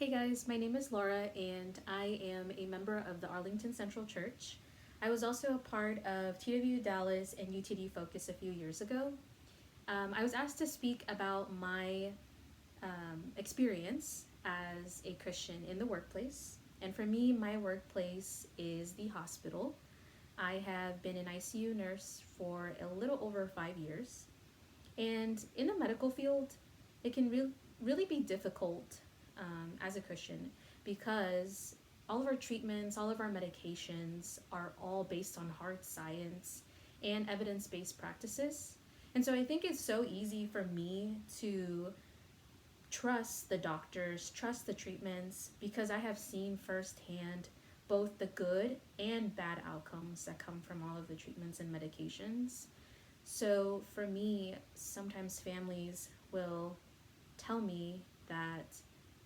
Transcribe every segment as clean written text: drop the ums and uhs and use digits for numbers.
Hey guys, my name is Laura and I am a member of the Arlington Central Church. I was also a part of TW Dallas and UTD Focus a few years ago. I was asked to speak about my experience as a Christian in the workplace. And for me, my workplace is the hospital. I have been an ICU nurse for a little over 5 years. And in the medical field, it can really be difficult as a Christian because all of our treatments, all of our medications are all based on hard science and evidence based practices. And so I think it's so easy for me to trust the doctors, trust the treatments, because I have seen firsthand both the good and bad outcomes that come from all of the treatments and medications. So for me, sometimes families will tell me that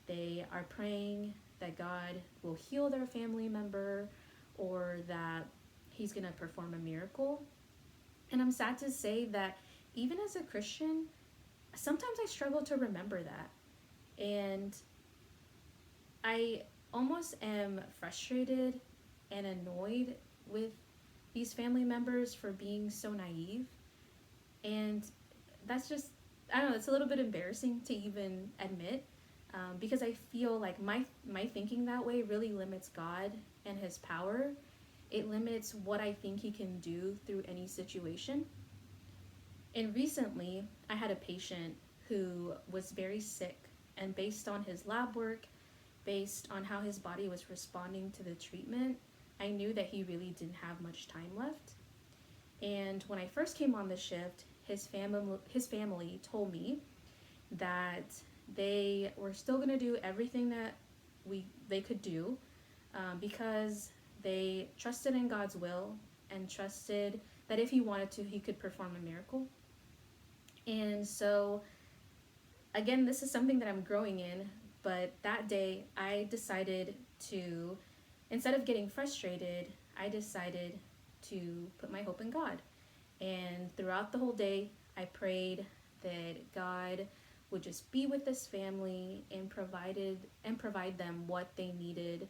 they are praying that God will heal their family member or that He's going to perform a miracle. And I'm sad to say that even as a Christian, sometimes I struggle to remember that. And I almost am frustrated and annoyed with these family members for being so naive. And that's just, I don't know, it's a little bit embarrassing to even admit, because I feel like my thinking that way really limits God and His power. It limits what I think He can do through any situation. And recently, I had a patient who was very sick, and based on his lab work, based on how his body was responding to the treatment, I knew that he really didn't have much time left. And when I first came on the shift, his family told me that they were still going to do everything that they could do, because they trusted in God's will and trusted that if He wanted to, He could perform a miracle. And so, again, this is something that I'm growing in, but that day I decided to, instead of getting frustrated, I decided to put my hope in God. And throughout the whole day, I prayed that God would just be with this family and provide them what they needed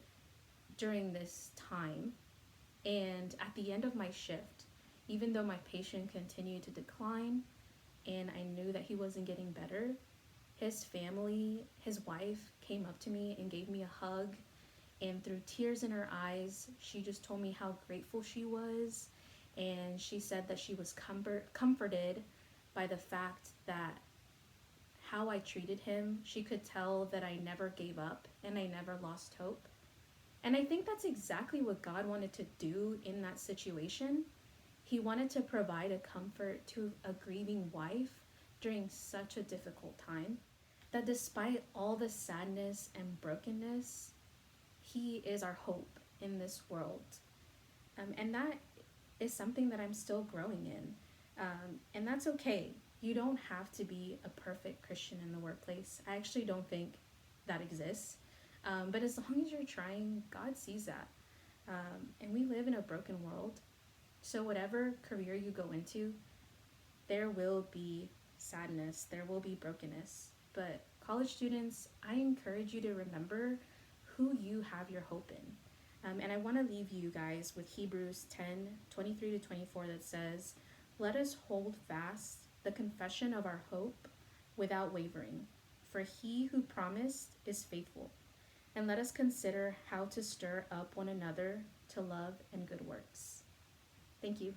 during this time. And at the end of my shift, even though my patient continued to decline and I knew that he wasn't getting better, his family, his wife came up to me and gave me a hug. And through tears in her eyes, she just told me how grateful she was. And she said that she was comforted by the fact that how I treated him, she could tell that I never gave up and I never lost hope. And I think that's exactly what God wanted to do in that situation. He wanted to provide a comfort to a grieving wife during such a difficult time, that despite all the sadness and brokenness, He is our hope in this world. And that is something that I'm still growing in. And that's okay. You don't have to be a perfect Christian in the workplace. I actually don't think that exists. But as long as you're trying, God sees that. And we live in a broken world. So whatever career you go into, there will be sadness, there will be brokenness. But college students, I encourage you to remember who you have your hope in. And I want to leave you guys with Hebrews 10:23-24 that says, "Let us hold fast the confession of our hope without wavering, for He who promised is faithful. And let us consider how to stir up one another to love and good works." Thank you.